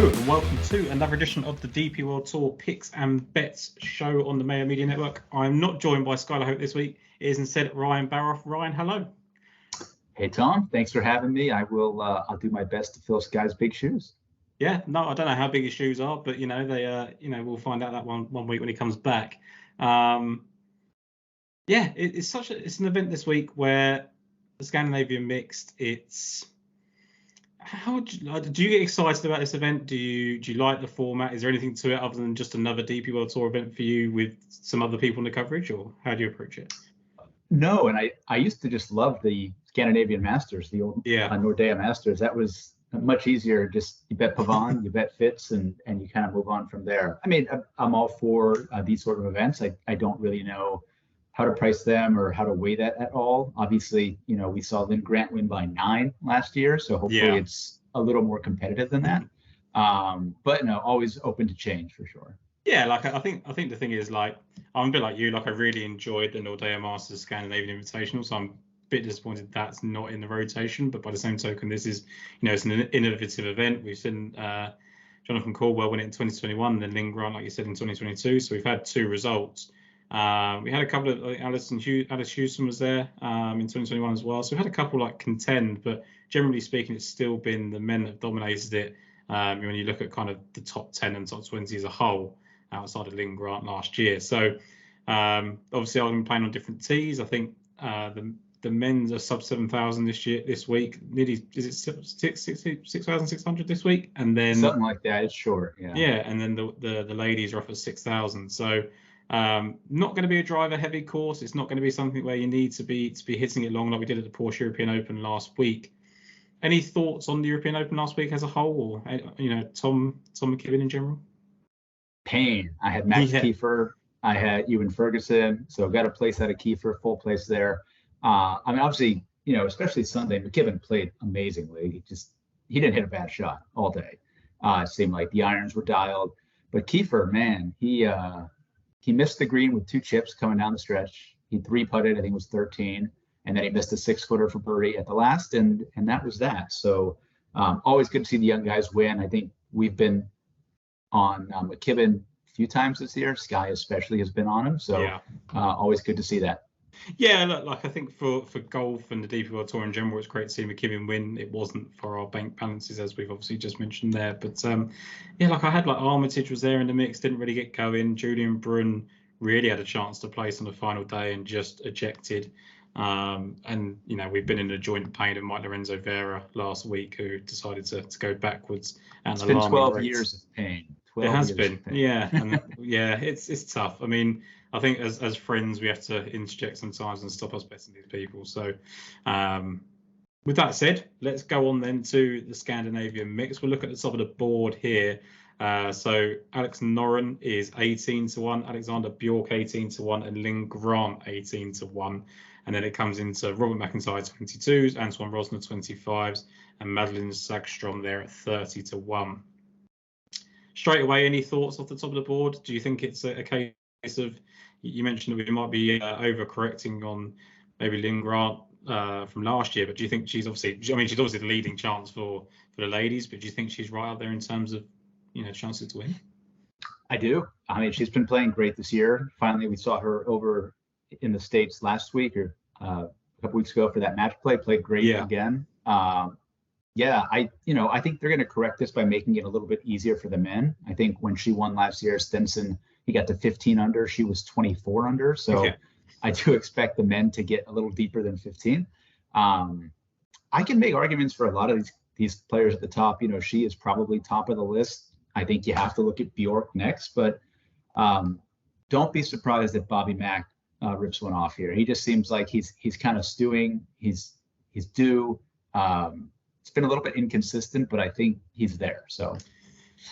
Hello and welcome to another edition of the DP World Tour Picks and Bets show on the Mayo Media Network. I'm not joined by Skylar Hope this week. It is instead Ryan Baroff. Ryan, hello. Hey Tom, thanks for having me. I'll do my best to fill Sky's big shoes. Yeah, no, I don't know how big his shoes are, but we'll find out that one week when he comes back. It's an event this week where the Scandinavian mixed. Do you get excited about this event? Do you like the format? Is there anything to it other than just another DP World Tour event for you with some other people in the coverage, or how do you approach it? No, and I used to just love the Scandinavian Masters, the old Nordea Masters. That was much easier. Just you bet Pavon, you bet Fitz, and you kind of move on from there. I mean, I'm all for these sort of events. I don't really know how to price them or how to weigh that at all. Obviously, we saw Lynn Grant win by 9 last year, so hopefully it's a little more competitive than that. But no, always open to change for sure. Yeah, like I think the thing is, like, I'm a bit like you. Like, I really enjoyed the Nordea Masters Scandinavian Invitational, so I'm a bit disappointed that's not in the rotation. But by the same token, this is, it's an innovative event. We've seen Jonathan Caldwell win it in 2021, and then Lynn Grant, like you said, in 2022. So we've had 2 results. We had a couple of Alice Houston was there in 2021 as well. So we had a couple like contend, but generally speaking, it's still been the men that dominated it. When you look at kind of the top 10 and top 20 as a whole, outside of Lynn Grant last year. So obviously I've been playing on different tees. I think the men's are sub 7,000 this week. Nearly, is it 6,600 this week? And then something like that. It's short. Yeah. Yeah, and then the ladies are off at 6,000. So not going to be a driver heavy course. It's not going to be something where you need to be hitting it long like we did at the Porsche European Open last week. Any thoughts on the European Open last week as a whole, or Tom McKibben in general? Pain. I had Max Kiefer. I had Ewan Ferguson. So got a place out of Kiefer, full place there. I mean, obviously, especially Sunday, McKibben played amazingly. He didn't hit a bad shot all day. It seemed like the irons were dialed. But Kiefer, man, he missed the green with 2 chips coming down the stretch. He 3-putted, I think it was 13. And then he missed a 6-footer for birdie at the last, and that was that. So always good to see the young guys win. I think we've been on McKibben a few times this year. Sky especially has been on him. So always good to see that. Yeah, look, like I think for golf and the DP World Tour in general, it's great to see McKibben win. It wasn't for our bank balances, as we've obviously just mentioned there. But like I had like Armitage was there in the mix, didn't really get going. Julian Brunn really had a chance to place on the final day and just ejected. And we've been in a joint pain of Mike Lorenzo Vera last week, who decided to go backwards. And it's been 12 years of pain. It has been, yeah, and it's tough. I mean, I think as friends we have to interject sometimes and stop us betting these people. So, with that said, let's go on then to the Scandinavian mix. We'll look at the top of the board here. So Alex Noren is 18-1, Alexander Bjork 18-1, and Lynn Grant 18-1. And then it comes into Robert McIntyre 22s, Antoine Rosner 25s, and Madeline Sagstrom there at 30-1. Straight away, any thoughts off the top of the board? Do you think it's a case of, you mentioned that we might be overcorrecting on maybe Lynn Grant from last year, but do you think she's obviously the leading chance for the ladies, but do you think she's right up there in terms of chances to win? I do. I mean, she's been playing great this year. Finally, we saw her over in the States last week or a couple weeks ago for that match play. Played great again. I think they're going to correct this by making it a little bit easier for the men. I think when she won last year, Stenson, he got to 15 under. She was 24 under. So I do expect the men to get a little deeper than 15. I can make arguments for a lot of these players at the top. She is probably top of the list. I think you have to look at Bjork next, but don't be surprised if Bobby Mack rips one off here. He just seems like he's kind of stewing. He's due. It's been a little bit inconsistent, but I think he's there. So,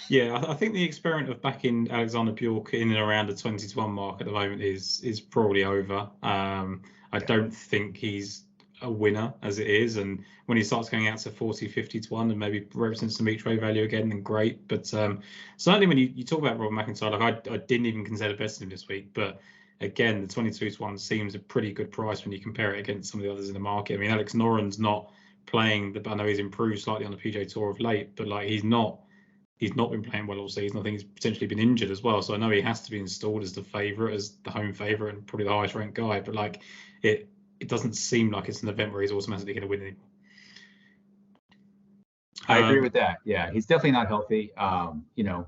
yeah, I think the experiment of backing Alexander Bjork in and around the 20-1 mark at the moment is probably over. I don't think he's a winner as it is, and when he starts going out to 40-50-1 and maybe represents some each way value again, then great. But certainly when you talk about Robert McIntyre, like I didn't even consider betting him this week, but again, the 22-1 seems a pretty good price when you compare it against some of the others in the market. I mean, Alex Noren's not playing, I know he's improved slightly on the PGA Tour of late, but like he's not he's not been playing well all season. I think he's potentially been injured as well. So I know he has to be installed as the favourite, as the home favourite, and probably the highest ranked guy. But like it doesn't seem like it's an event where he's automatically going to win anymore. I agree with that. Yeah, he's definitely not healthy. You know,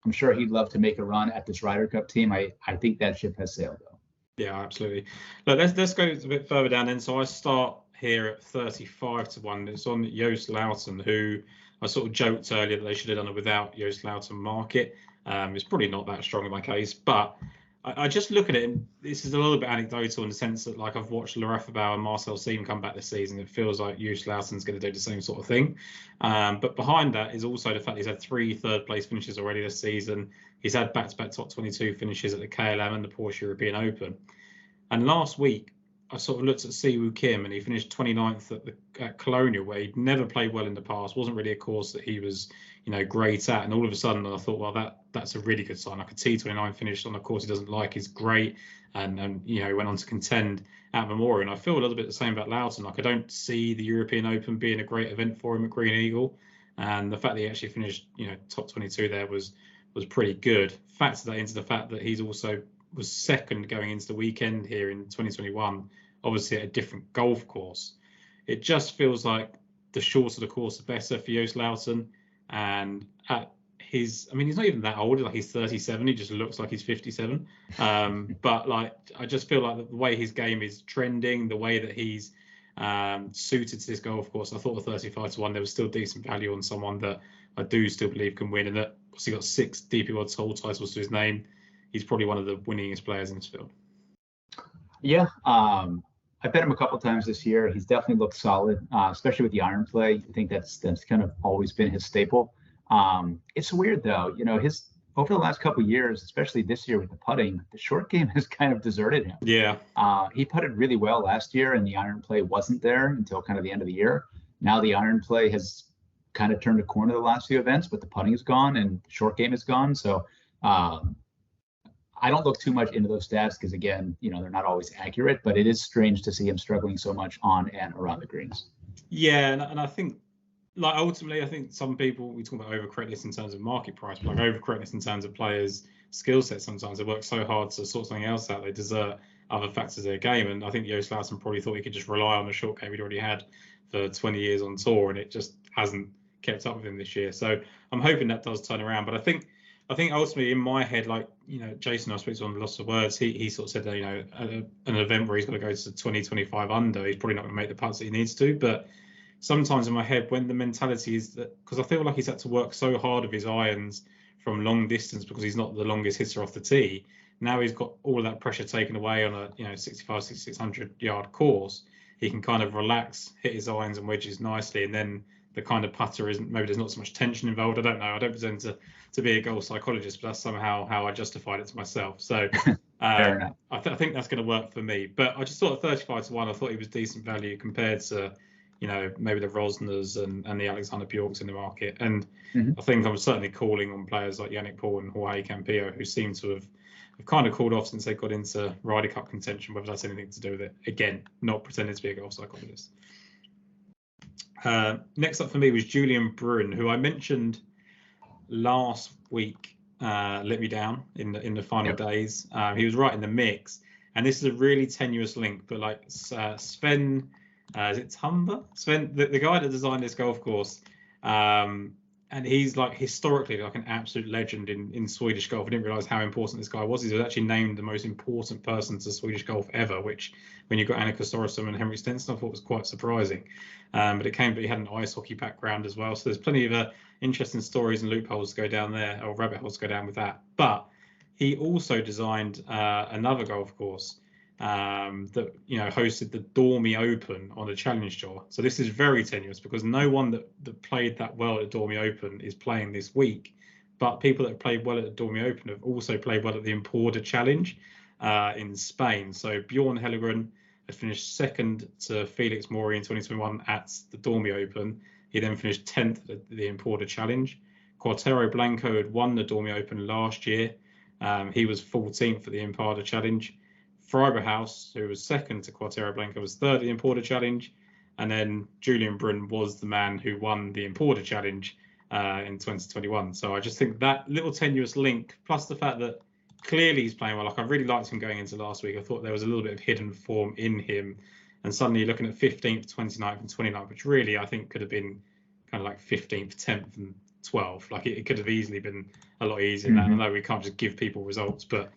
I'm sure he'd love to make a run at this Ryder Cup team. I think that ship has sailed though. Yeah, absolutely. Look, let's go a bit further down then. So I start here at 35-1. It's on Joost Luiten, who I sort of joked earlier that they should have done it without Joost Luiten market. It's probably not that strong in my case, but I just look at it, and this is a little bit anecdotal in the sense that, like, I've watched Lorafabau and Marcel Syme come back this season. It feels like Joost Luiten's going to do the same sort of thing. But behind that is also the fact he's had 3 third-place finishes already this season. He's had back-to-back top 22 finishes at the KLM and the Porsche European Open. And last week, I sort of looked at Siwoo Kim, and he finished 29th at Colonial, where he'd never played well in the past. Wasn't really a course that he was, great at. And all of a sudden, I thought, well, that's a really good sign. Like a T29 finish on a course he doesn't like is great. And he went on to contend at Memorial. And I feel a little bit the same about Luiten. Like, I don't see the European Open being a great event for him at Green Eagle. And the fact that he actually finished, top 22 there was pretty good. Factor that into the fact that he's also was second going into the weekend here in 2021, obviously at a different golf course. It just feels like the shorter the course, the better for Joost Luiten. And at he's not even that old, like he's 37, he just looks like he's 57. But like, I just feel like the way his game is trending, the way that he's suited to this golf course, I thought the 35-1, there was still decent value on someone that I do still believe can win, and that obviously got 6 DP World Tour titles to his name. He's probably one of the winningest players in this field. Yeah, I bet him a couple times this year. He's definitely looked solid, especially with the iron play. I think that's kind of always been his staple. It's weird though, his over the last couple of years, especially this year with the putting, the short game has kind of deserted him. Yeah. He putted really well last year, and the iron play wasn't there until kind of the end of the year. Now the iron play has kind of turned a corner the last few events, but the putting is gone and the short game is gone. So I don't look too much into those stats because, again, they're not always accurate, but it is strange to see him struggling so much on and around the greens. Yeah, and I think, like, ultimately, I think some people, we talk about overcorrectness in terms of market price, but like overcorrectness in terms of players' skill set sometimes. They work so hard to sort something else out, they desert other factors of their game. And I think Joost Luiten probably thought he could just rely on the short game he'd already had for 20 years on tour, and it just hasn't kept up with him this year. So I'm hoping that does turn around. But I think ultimately in my head, like, Jason, I spoke to on Lost of Words, he sort of said that, an event where he's got to go to 20-25 under, he's probably not going to make the putts that he needs to. But sometimes in my head, when the mentality is that, because I feel like he's had to work so hard with his irons from long distance because he's not the longest hitter off the tee. Now he's got all of that pressure taken away on a 65, 600 yard course. He can kind of relax, hit his irons and wedges nicely, and then the kind of putter isn't, maybe there's not so much tension involved. I don't know. I don't pretend to be a golf psychologist, but that's somehow how I justified it to myself. So I think that's going to work for me. But I just thought at 35-1, I thought he was decent value compared to, maybe the Rosners and the Alexander Bjorks in the market. And I think I'm certainly calling on players like Yannick Paul and Jorge Campillo, who seem to have kind of cooled off since they got into Ryder Cup contention, whether that's anything to do with it. Again, not pretending to be a golf psychologist. Next up for me was Julian Brun, who I mentioned last week let me down in the final days. He was right in the mix, and this is a really tenuous link, but like Sven, is it Tumba? Sven, the guy that designed this golf course, and he's like historically like an absolute legend in Swedish golf. I didn't realize how important this guy was. He was actually named the most important person to Swedish golf ever, which when you got Annika Sorenstam and Henrik Stenson, I thought was quite surprising. But he had an ice hockey background as well. So there's plenty of interesting stories and loopholes to go down there, or rabbit holes to go down with that. But he also designed another golf course that hosted the Dormy Open on the Challenge Tour. So this is very tenuous because no one that played that well at the Dormy Open is playing this week. But people that have played well at the Dormy Open have also played well at the Emporda Challenge in Spain. So Bjorn Hellegren had finished second to Felix Maury in 2021 at the Dormy Open. He then finished 10th at the Emporda Challenge. Quartero Blanco had won the Dormy Open last year. He was 14th at the Emporda Challenge. Freiberhaus, who was second to Quartero Blanco, was third at the Emporda Challenge. And then Julian Brun was the man who won the Emporda Challenge in 2021. So I just think that little tenuous link, plus the fact that clearly he's playing well. Like, I really liked him going into last week. I thought there was a little bit of hidden form in him. And suddenly you're looking at 15th, 29th, and 29th, which really I think could have been kind of like 15th, 10th, and 12th. Like, it could have easily been a lot easier than that. I know we can't just give people results, but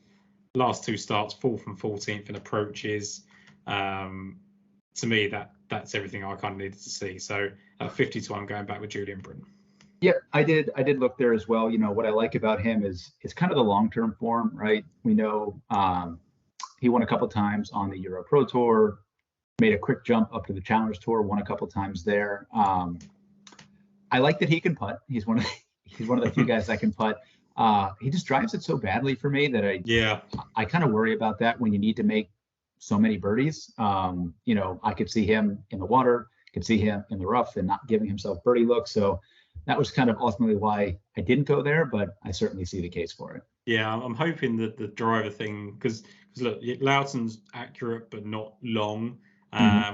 last two starts, 4th and 14th in approaches. To me, that's everything I kind of needed to see. So at 50 to 1, going back with Julian Brin. Yeah, I did look there as well. What I like about him is kind of the long-term form, right? We know he won a couple times on the Euro Pro Tour, made a quick jump up to the Challengers Tour, won a couple times there. I like that he can putt. He's one of the few guys that can putt. He just drives it so badly for me that I kind of worry about that when you need to make so many birdies. I could see him in the water, could see him in the rough and not giving himself birdie looks. So that was kind of ultimately why I didn't go there, but I certainly see the case for it. Yeah, I'm hoping that the driver thing, because look, Louten's accurate but not long.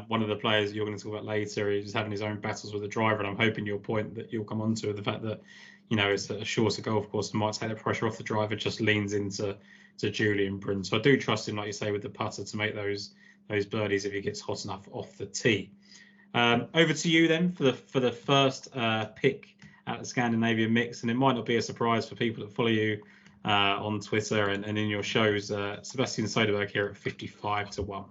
One of the players you're going to talk about later is having his own battles with the driver, and I'm hoping your point that you'll come on to, the fact that it's a shorter golf course and might take the pressure off the driver, just leans into Julian Brin. So I do trust him, like you say, with the putter to make those birdies if he gets hot enough off the tee. Over to you then for the first pick at the Scandinavian mix, and it might not be a surprise for people that follow you on Twitter and in your shows. Sebastian Soderberg here at 55 to 1.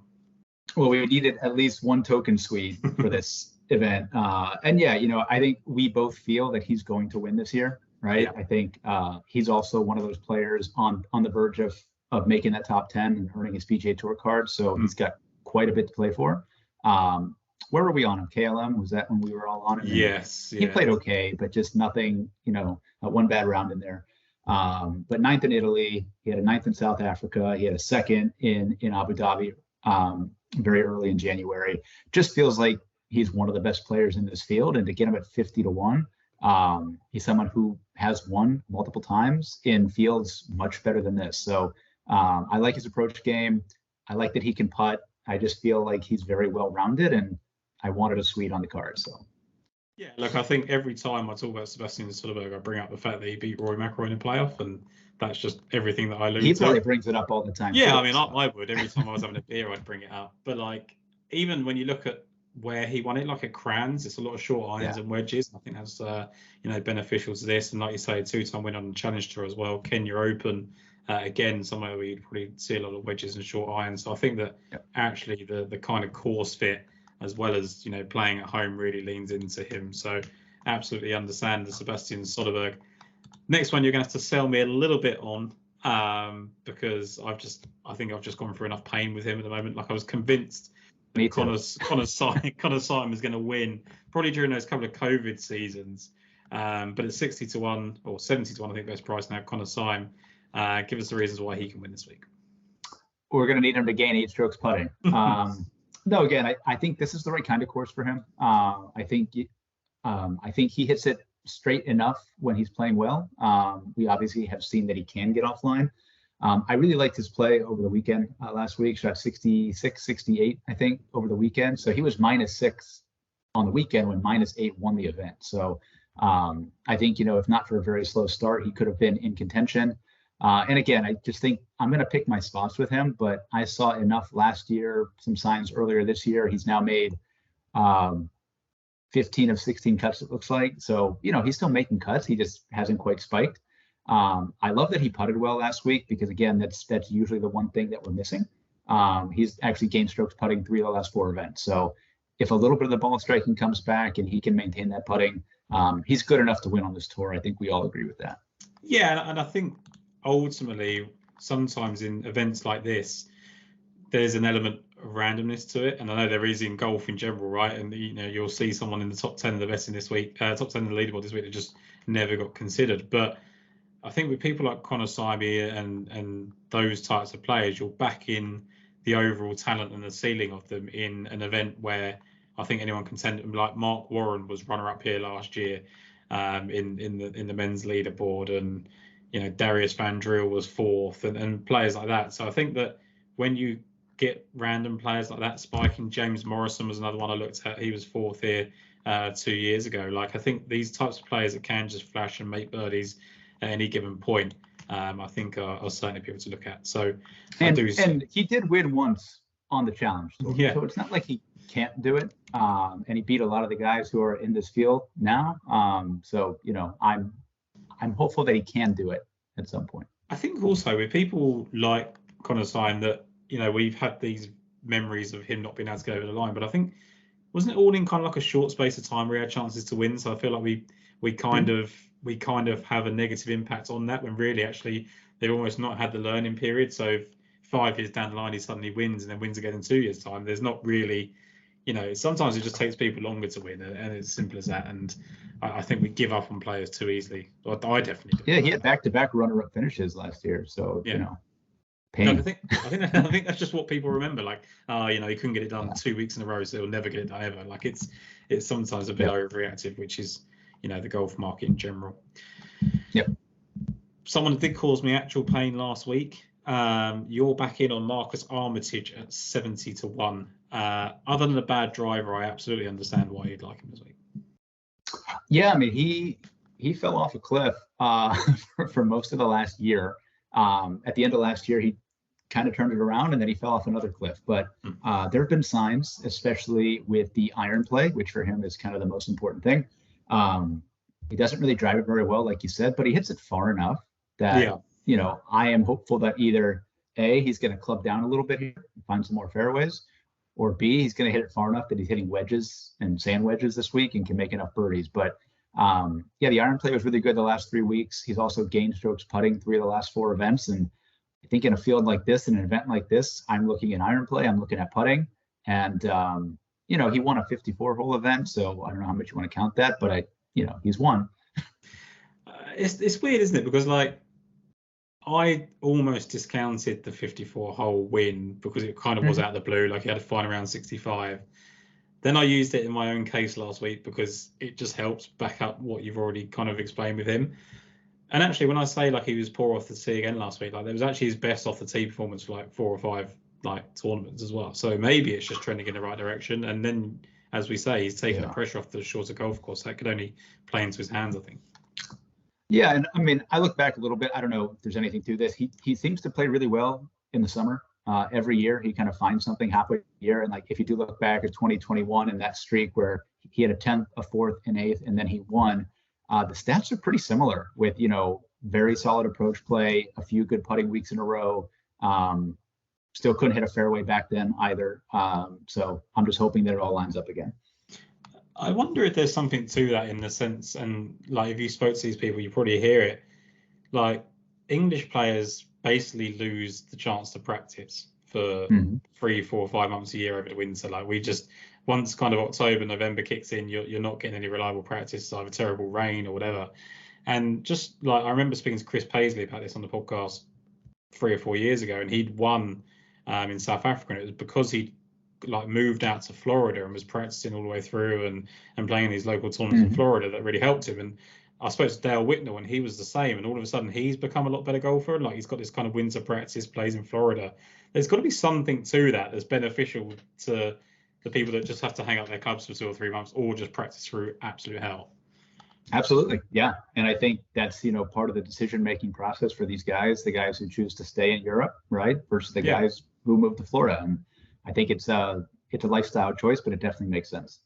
Well, we needed at least one token Swede for this event, and yeah, I think we both feel that he's going to win this year, right? Yeah. I think he's also one of those players on the verge of making that top 10 and earning his PGA Tour card, so he's got quite a bit to play for. Where were we on him? KLM? Was that when we were all on him? Yes. He played okay, but just nothing, one bad round in there. But 9th in Italy, he had a 9th in South Africa. He had a 2nd in Abu Dhabi very early in January. Just feels like he's one of the best players in this field. And to get him at 50 to 1, he's someone who has won multiple times in fields much better than this. So I like his approach game. I like that he can putt. I just feel like he's very well-rounded, and I wanted a Swede on the card. So, yeah, look, I think every time I talk about Sebastian Soderberg, I bring up the fact that he beat Rory McIlroy in a playoff, and that's just everything that I learned. He probably brings it up all the time. Yeah, I mean, I would. Every time I was having a beer, I'd bring it up. But like, even when you look at where he won it, like at Crans, it's a lot of short irons and wedges. I think that's beneficial to this. And like you say, 2-time win on the Challenge Tour as well. Kenya Open. Again, somewhere where you'd probably see a lot of wedges and short irons. So I think that actually the kind of course fit, as well as playing at home, really leans into him. So absolutely understand the Sebastian Soderberg. Next one, you're going to have to sell me a little bit on, because I think I've just gone through enough pain with him at the moment. Like, I was convinced Connor Syme is going to win probably during those couple of COVID seasons. But at 60 to 1 or 70 to 1, I think best price now, Connor Syme. Give us the reasons why he can win this week. We're going to need him to gain 8 strokes putting. No, again, I think this is the right kind of course for him. I think he hits it straight enough when he's playing well. We obviously have seen that he can get offline. I really liked his play over the weekend last week. Shot 66, 68, I think, over the weekend. So he was -6 on the weekend when -8 won the event. So I think, if not for a very slow start, he could have been in contention. And again, I just think I'm going to pick my spots with him, but I saw enough last year, some signs earlier this year. He's now made 15 of 16 cuts, it looks like. So, he's still making cuts. He just hasn't quite spiked. I love that he putted well last week, because again, that's usually the one thing that we're missing. He's actually gained strokes putting 3 of the last 4 events. So if a little bit of the ball striking comes back and he can maintain that putting, he's good enough to win on this tour. I think we all agree with that. Yeah, and I think ultimately, sometimes in events like this, there's an element of randomness to it, and I know there is in golf in general, right? And you'll see someone in the top 10 of the best in this week, top 10 of the leaderboard this week that just never got considered. But I think with people like Connor Syme and those types of players, you're back in the overall talent and the ceiling of them in an event where I think anyone can tend to, like Mark Warren was runner-up here last year in the men's leaderboard, and Darius Van Driel was 4th, and players like that. So I think that when you get random players like that spiking. James Morrison was another one I looked at. He was 4th here 2 years ago. Like, I think these types of players that can just flash and make birdies at any given point, I think are certainly people to look at. So, and he did win once on the Challenge Tour, yeah. So it's not like he can't do it. And he beat a lot of the guys who are in this field now. So I'm hopeful that he can do it at some point. I think also with people like Connor Syme that, we've had these memories of him not being able to get over the line, but I think, wasn't it all in kind of like a short space of time where he had chances to win? So I feel like we kind of have a negative impact on that, when really actually they've almost not had the learning period. So if 5 years down the line he suddenly wins and then wins again in 2 years' time, there's not really, sometimes it just takes people longer to win, and it's simple as that. And I think we give up on players too easily. I definitely do. Yeah, he had back-to-back runner-up finishes last year, so pain. No, I think that's just what people remember. Like, he couldn't get it done 2 weeks in a row, so he'll never get it done ever. Like, it's sometimes a bit overreactive, which is, the golf market in general. Yep. Someone did cause me actual pain last week. You're back in on Marcus Armitage at 70-1. Other than a bad driver, I absolutely understand why you'd like him this week. Yeah, I mean, he fell off a cliff for most of the last year. At the end of last year, he kind of turned it around, and then he fell off another cliff. But there have been signs, especially with the iron play, which for him is kind of the most important thing. He doesn't really drive it very well, like you said, but he hits it far enough that, I am hopeful that either A, he's going to club down a little bit here, find some more fairways, or B, he's going to hit it far enough that he's hitting wedges and sand wedges this week and can make enough birdies. But the iron play was really good the last 3 weeks. He's also gained strokes putting 3 of the last 4 events. And I think in a field like this, in an event like this, I'm looking at iron play, I'm looking at putting. And, he won a 54-hole event, so I don't know how much you want to count that, but he's won. It's weird, isn't it? Because I almost discounted the 54-hole win because it kind of was out of the blue. Like, he had a fine around 65. Then I used it in my own case last week because it just helps back up what you've already kind of explained with him. And actually, when I say he was poor off the tee again last week, there was actually his best off the tee performance for 4 or 5 tournaments as well. So maybe it's just trending in the right direction. And then, as we say, he's taking the pressure off the shorter golf course. That could only play into his hands, I think. Yeah, and I mean, I look back a little bit. I don't know if there's anything to this. He seems to play really well in the summer. Every year he kind of finds something halfway a year. And if you do look back at 2021 and that streak where he had a 10th, a 4th, an 8th, and then he won, the stats are pretty similar with, very solid approach play, a few good putting weeks in a row. Still couldn't hit a fairway back then either. So I'm just hoping that it all lines up again. I wonder if there's something to that in the sense, and if you spoke to these people, you probably hear it. English players basically lose the chance to practice for 3, 4, 5 months a year over the winter. We just, once kind of October, November kicks in, you're not getting any reliable practice, either terrible rain or whatever. And just I remember speaking to Chris Paisley about this on the podcast 3 or 4 years ago, and he'd won in South Africa, and it was because he moved out to Florida and was practicing all the way through and playing these local tournaments in Florida that really helped him. And I spoke to Dale Whitnell, and he was the same. And all of a sudden, he's become a lot better golfer. He's got this kind of winter practice, plays in Florida. There's got to be something to that that's beneficial to the people that just have to hang up their clubs for 2 or 3 months, or just practice through absolute hell. Absolutely, yeah. And I think that's part of the decision-making process for these guys, the guys who choose to stay in Europe, right, versus the guys who move to Florida. And I think it's a lifestyle choice, but it definitely makes sense.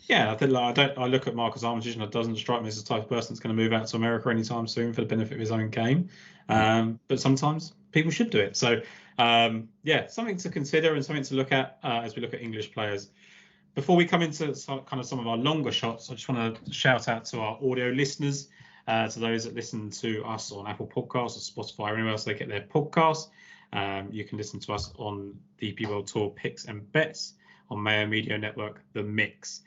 Yeah, I think I look at Marcus Armitage, and it doesn't strike me as the type of person that's going to move out to America anytime soon for the benefit of his own game. But sometimes people should do it. So, something to consider and something to look at as we look at English players. Before we come into some of our longer shots, I just want to shout out to our audio listeners, to those that listen to us on Apple Podcasts or Spotify or anywhere else they get their podcasts. You can listen to us on the DP World Tour Picks and Bets, on Mayo Media Network, The Mix.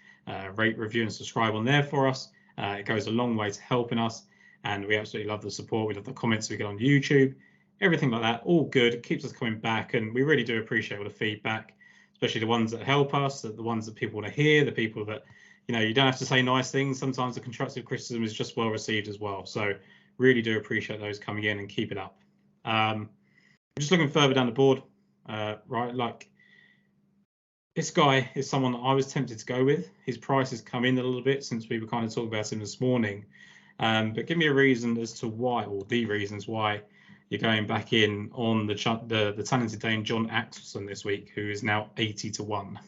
Rate, review, and subscribe on there for us. It goes a long way to helping us, and we absolutely love the support. We love the comments we get on YouTube, everything like that. All good. It keeps us coming back, and we really do appreciate all the feedback, especially the ones that help us, the ones that people want to hear, the people that, you don't have to say nice things. Sometimes the constructive criticism is just well received as well. So really do appreciate those coming in, and keep it up. Just looking further down the board, right? Like, this guy is someone that I was tempted to go with. His price has come in a little bit since we were kind of talking about him this morning. But give me a reason as to why, or the reasons why you're going back in on the talented Dane John Axelsen this week, who is now 80 to 1.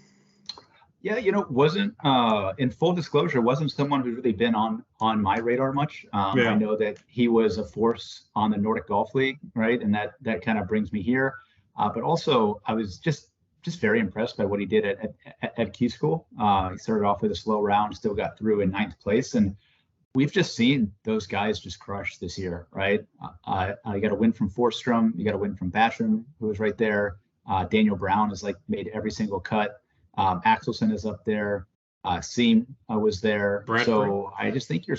Yeah, wasn't in full disclosure, wasn't someone who's really been on my radar much. I know that he was a force on the Nordic Golf League, right? And that kind of brings me here. But also, I was just very impressed by what he did at Q School. He started off with a slow round, still got through in 9th place, and we've just seen those guys just crush this year, right? You got a win from Forsstrom, you got a win from Basham, who was right there. Daniel Brown has made every single cut. Axelsen is up there. Syme was there. Bradbury. So I just think you're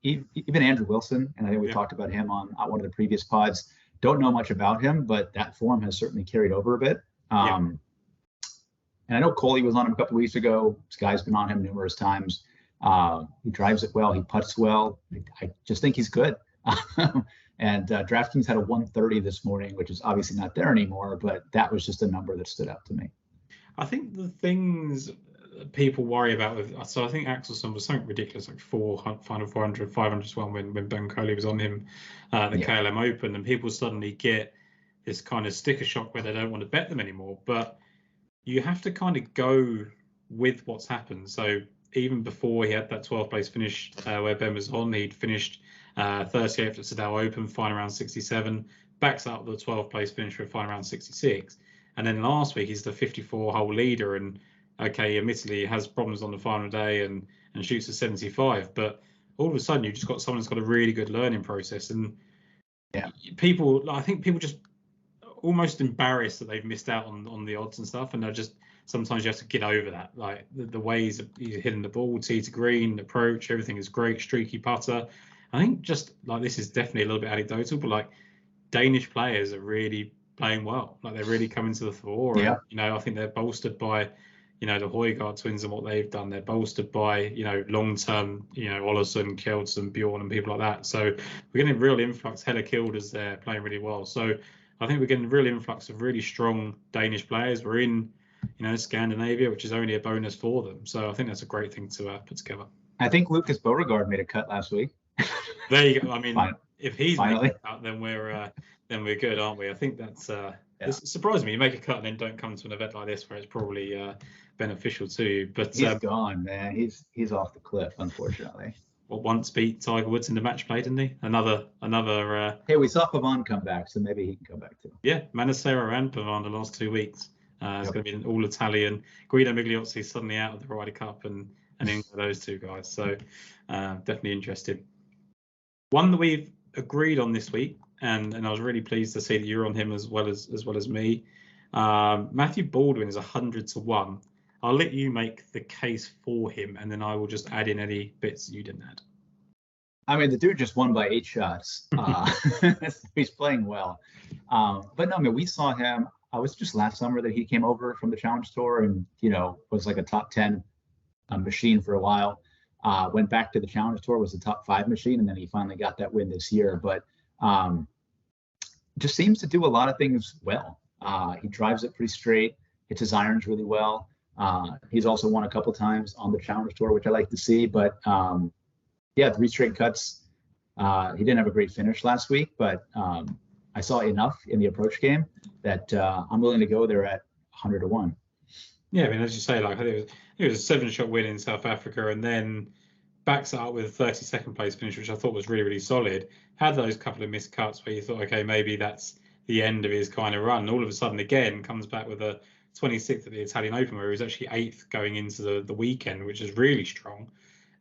even Andrew Wilson, and I think we talked about him on one of the previous pods. Don't know much about him, but that form has certainly carried over a bit. And I know Coley was on him a couple of weeks ago. This guy's been on him numerous times. He drives it well. He putts well. I just think he's good. And DraftKings had a 130 this morning, which is obviously not there anymore, but that was just a number that stood out to me. I think the things people worry about so I think Axelsen was something ridiculous, like 400, 500 to 1 when Ben Coley was on him, KLM Open, and people suddenly get this kind of sticker shock where they don't want to bet them anymore. But you have to kind of go with what's happened. So even before he had that 12th place finish where Ben was on, he'd finished 38th at Sadao Open, final round 67, backs up the 12th place finish for final round 66. And then last week, he's the 54-hole leader. And, okay, admittedly, he has problems on the final day and shoots a 75. But all of a sudden, you've just got someone who's got a really good learning process. And I think people just almost embarrassed that they've missed out on the odds and stuff. And they're just, sometimes you have to get over that. Like the way he's hitting the ball, tee to green, approach, everything is great, streaky putter. I think just this is definitely a little bit anecdotal, but Danish players are really playing well. They're really coming to the fore. Yeah. And, I think they're bolstered by, the Højgaard twins and what they've done. They're bolstered by, long-term, Olesen, Kjeldsen, Bjorn and people like that. So we're getting a real influx. Hella Kilder's there playing really well. So I think we're getting a real influx of really strong Danish players. We're in, Scandinavia, which is only a bonus for them. So I think that's a great thing to put together. I think Lucas Beauregard made a cut last week. There you go. I mean, if he's finally making a cut, then we're good, aren't we? I think that's it's surprising me. You make a cut and then don't come to an event like this where it's probably beneficial to you. But he's gone, man. He's off the cliff, unfortunately. Once beat Tiger Woods in the match play, didn't he? Another. Hey, we saw Pavon come back, so maybe he can come back too. Yeah, Manacera and Pavon the last 2 weeks. It's going to be an all-Italian. Guido Migliozzi suddenly out of the Ryder Cup and in for those two guys. So definitely interesting. One that we've agreed on this week, and I was really pleased to see that you're on him as well as me. Matthew Baldwin is 100 to 1. I'll let you make the case for him, and then I will just add in any bits you didn't add. I mean, the dude just won by 8 shots. He's playing well. But no, I mean, we saw him. I was just last summer that he came over from the Challenge Tour and, was like a top 10 machine for a while. Went back to the Challenge Tour, was a top 5 machine, and then he finally got that win this year. But just seems to do a lot of things well. He drives it pretty straight, hits his irons really well. He's also won a couple times on the Challenge Tour, which I like to see. But 3 straight cuts. He didn't have a great finish last week, but I saw enough in the approach game that I'm willing to go there at 100 to 1. Yeah, I mean, as you say, I think it was a 7-shot win in South Africa, and then backs it up with a 32nd place finish, which I thought was really, really solid. Had those couple of missed cuts where you thought, okay, maybe that's the end of his kind of run. And all of a sudden, again, comes back with a 26th at the Italian Open, where he was actually 8th going into the weekend, which is really strong.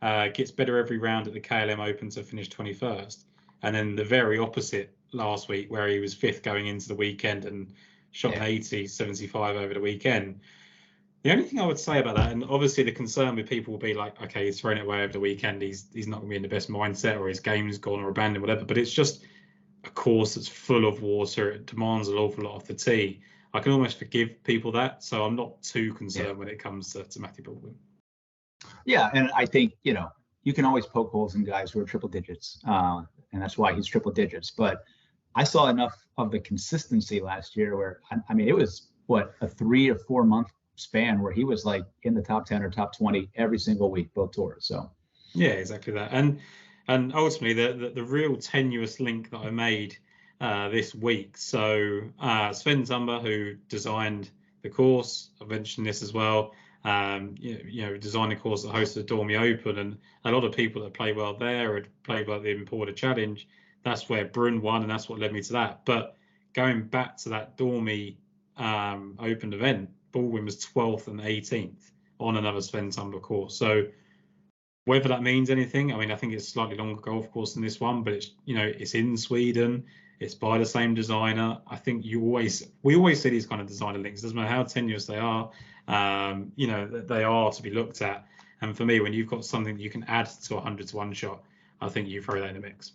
Gets better every round at the KLM Open to finish 21st. And then the very opposite last week, where he was 5th going into the weekend and shot an 80, 75 over the weekend. The only thing I would say about that, and obviously the concern with people will be like, okay, he's thrown it away over the weekend. He's not going to be in the best mindset, or his game's gone or abandoned, whatever. But it's just a course that's full of water. It demands an awful lot off the tee. I can almost forgive people that. So I'm not too concerned when it comes to Matthew Baldwin. Yeah, and I think, you can always poke holes in guys who are triple digits. And that's why he's triple digits. But I saw enough of the consistency last year where, I mean, it was what, a 3 or 4 month span where he was like in the top 10 or top 20 every single week, both tours. So yeah, exactly that. And ultimately the real tenuous link that I made this week. So Sven Tumba, who designed the course, I mentioned this as well. Designed a course that hosted the Dormy Open, and a lot of people that play well there had played well at the Importer Challenge. That's where Brun won, and that's what led me to that. But going back to that Dormy Open event, Baldwin was 12th and 18th on another Sven Tumba course. So whether that means anything, I mean, I think it's a slightly longer golf course than this one, but it's in Sweden. It's by the same designer. I think we always see these kind of designer links. It doesn't matter how tenuous they are, they are to be looked at. And for me, when you've got something that you can add to 100 to 1 shot, I think you throw that in the mix.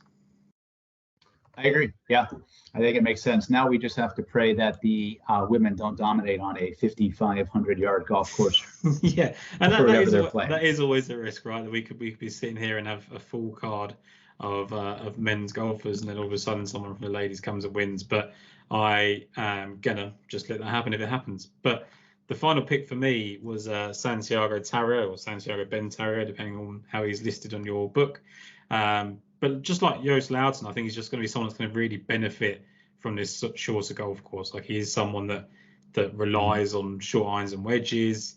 I agree. Yeah, I think it makes sense. Now we just have to pray that the women don't dominate on a 5,500-yard golf course. Yeah, and that is always a risk, right? That we could be sitting here and have a full card of men's golfers, and then all of a sudden someone from the ladies comes and wins. But I am gonna just let that happen if it happens. But the final pick for me was Santiago Tarrio, or Santiago Ben Tarrio, depending on how he's listed on your book. But just like Joost Luiten, I think he's just going to be someone that's going to really benefit from this shorter golf course. Like, he is someone that relies on short irons and wedges.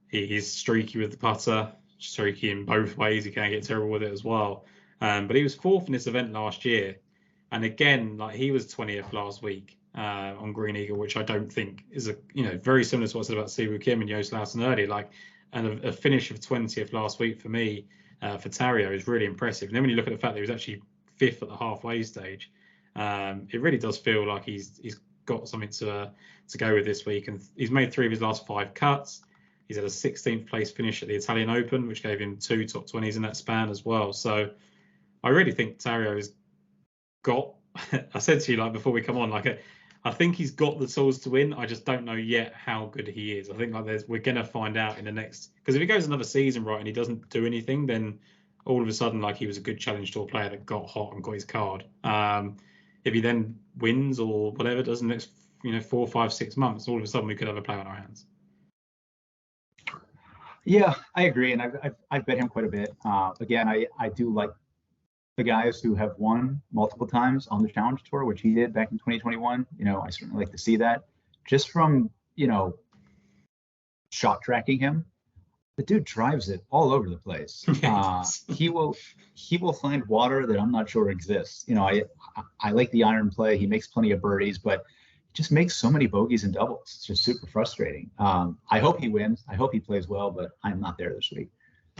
He is streaky with the putter, streaky in both ways. He can get terrible with it as well. But he was 4th in this event last year. And again, like, he was 20th last week on Green Eagle, which I don't think is very similar to what I said about Siwoo Kim and Joost Luiten earlier. Like, and a finish of 20th last week for me, for Tarrio, is really impressive. And then when you look at the fact that he was actually 5th at the halfway stage, it really does feel like he's got something to go with this week. And he's made 3 of his last 5 cuts. He's had a 16th place finish at the Italian Open, which gave him 2 top 20s in that span as well. So I really think Tarrio has got, I said to you, like, before we come on, like, I think he's got the tools to win. I just don't know yet how good he is. I think we're going to find out in the next, because if he goes another season right and he doesn't do anything, then all of a sudden, like, he was a good Challenge Tour player that got hot and got his card. If he then wins or whatever does in the next 4, 5, 6 months, all of a sudden we could have a player on our hands. Yeah, I agree, and I've bet him quite a bit. Again, I do like the guys who have won multiple times on the Challenge Tour, which he did back in 2021. I certainly like to see that. Just from, shot tracking him, the dude drives it all over the place. He will find water that I'm not sure exists. I like the iron play. He makes plenty of birdies, but he just makes so many bogeys and doubles. It's just super frustrating. I hope he wins. I hope he plays well, but I'm not there this week.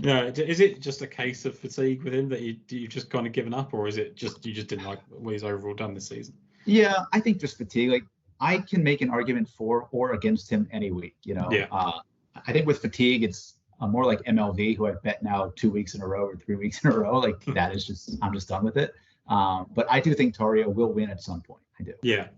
No, is it just a case of fatigue with him that you've just kind of given up, or is it just you just didn't like what he's overall done this season? Yeah, I think just fatigue. Like, I can make an argument for or against him any week. Yeah. I think with fatigue, it's more like MLV, who I've bet now 2 weeks in a row or 3 weeks in a row. Like, that is just, I'm just done with it. But I do think Tarrio will win at some point. I do. Yeah,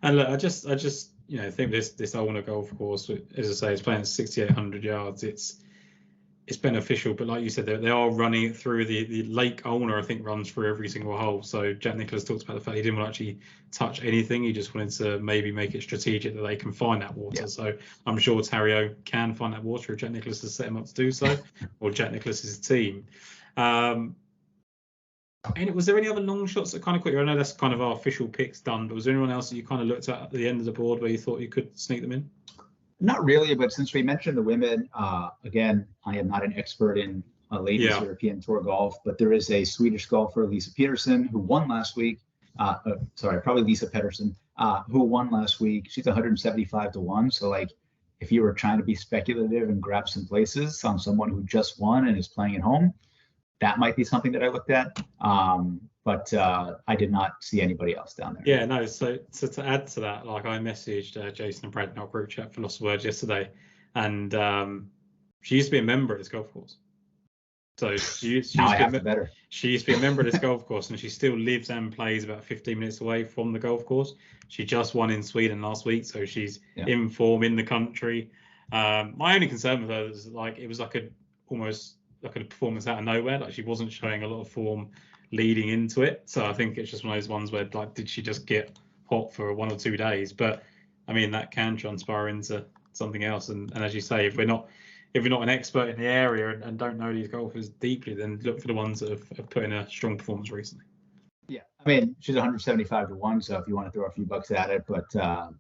and look, I just think this Olna golf course, as I say, it's playing at 6,800 yards. It's beneficial, but like you said, they are running it through the Lake Olna. I think runs through every single hole. So Jack Nicklaus talks about the fact he didn't want to actually touch anything. He just wanted to maybe make it strategic that they can find that water. Yeah. So I'm sure Tarrio can find that water if Jack Nicklaus has set him up to do so, or Jack Nicklaus's team. And was there any other long shots that kind of caught you? I know that's kind of our official picks done, but was there anyone else that you kind of looked at the end of the board where you thought you could sneak them in? Not really, but since we mentioned the women, again, I am not an expert in ladies European Tour golf, but there is a Swedish golfer, Lisa Peterson, who won last week. Probably Lisa Pettersson, who won last week. She's 175 to 1. So, like, if you were trying to be speculative and grab some places on someone who just won and is playing at home, that might be something that I looked at. But I did not see anybody else down there. Yeah, no. So to add to that, like, I messaged Jason and Brad in our group chat for Lost Words yesterday, and she used to be a member at this golf course. So she used to be a member of this golf course, and she still lives and plays about 15 minutes away from the golf course. She just won in Sweden last week, so she's in form in the country. My only concern with her is, like, it was almost like a performance out of nowhere. Like, she wasn't showing a lot of form leading into it. So I think it's just one of those ones where, like, did she just get hot for 1 or 2 days? But I mean, that can transpire into something else. And as you say, if we're not an expert in the area and don't know these golfers deeply, then look for the ones that have put in a strong performance recently. Yeah, I mean, she's 175 to 1, so if you want to throw a few bucks at it, but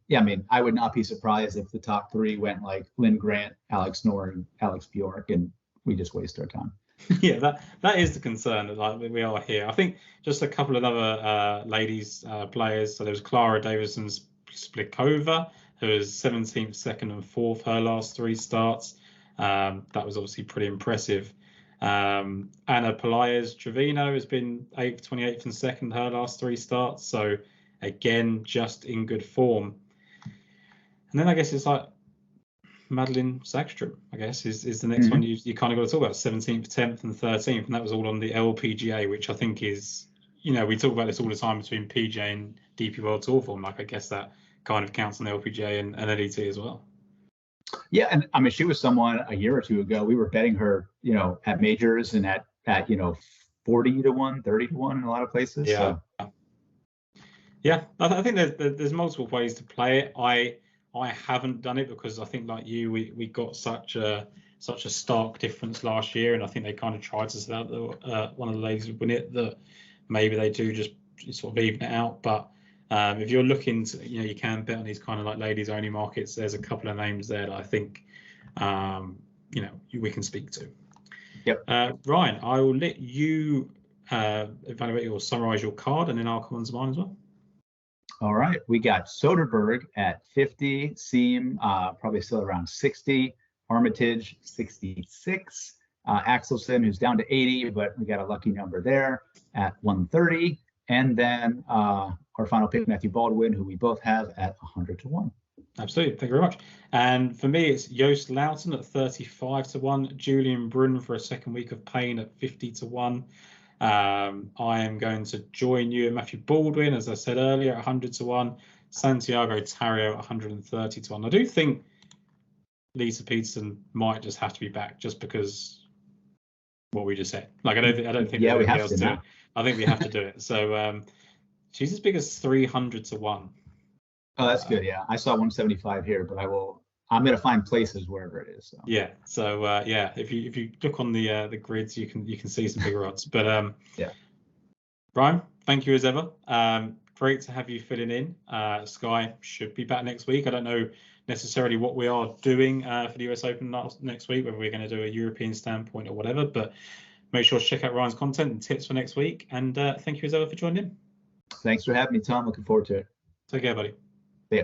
yeah, I mean, I would not be surprised if the top 3 went like Lynn Grant, Alex Noren, Alex Bjork, and we just waste our time. Yeah, that is the concern that, like, we are here. I think just a couple of other ladies players. So there was Clara Davison Splikova, who was 17th, 2nd, and 4th her last 3 starts. That was obviously pretty impressive. Anna Pelaez Trevino has been 8th, 28th, and 2nd her last 3 starts. So again, just in good form. And then I guess it's like Madeline Sagström, I guess, is the next one you kind of got to talk about. 17th, 10th, and 13th, and that was all on the LPGA, which I think is, we talk about this all the time between PGA and DP World Tour form. Like, I guess that kind of counts on the LPGA and LET as well. Yeah, and I mean, she was someone a year or 2 ago. We were betting her, at majors and at 40 to 1, 30 to 1 in a lot of places. Yeah, so. Yeah. I think there's multiple ways to play it. I haven't done it because I think, like you, we got such a stark difference last year, and I think they kind of tried to set out that one of the ladies would win it, that maybe they do just sort of even it out. But if you're looking to, you can bet on these kind of like ladies only markets. There's a couple of names there that I think we can speak to. Yep. Ryan, I will let you evaluate or summarize your card, and then I'll come on to mine as well. All right, we got Soderberg at 50, Syme probably still around 60, Armitage 66, Axelsen, who's down to 80, but we got a lucky number there at 130, and then our final pick, Matthew Baldwin, who we both have at 100 to 1. Absolutely, thank you very much. And for me, it's Joost Luiten at 35 to 1, Julian Brunn for a second week of pain at 50 to 1. I am going to join you at Matthew Baldwin, as I said earlier, at 100 to 1. Santiago Tarrio at 130 to 1. I do think Lisa Peterson might just have to be back, just because what we just said. Like, I don't think we have to do it. I think we have to do it. So she's as big as 300 to 1. Oh, that's good. Yeah, I saw 175 here, but I'm going to find places wherever it is. So. Yeah. So if you look on the grids, you can see some bigger odds. But yeah. Brian, thank you as ever. Great to have you filling in. Sky should be back next week. I don't know necessarily what we are doing for the US Open next week, whether we're going to do a European standpoint or whatever. But make sure to check out Ryan's content and tips for next week. And thank you as ever for joining in. Thanks for having me, Tom. Looking forward to it. Take care, buddy. Yeah.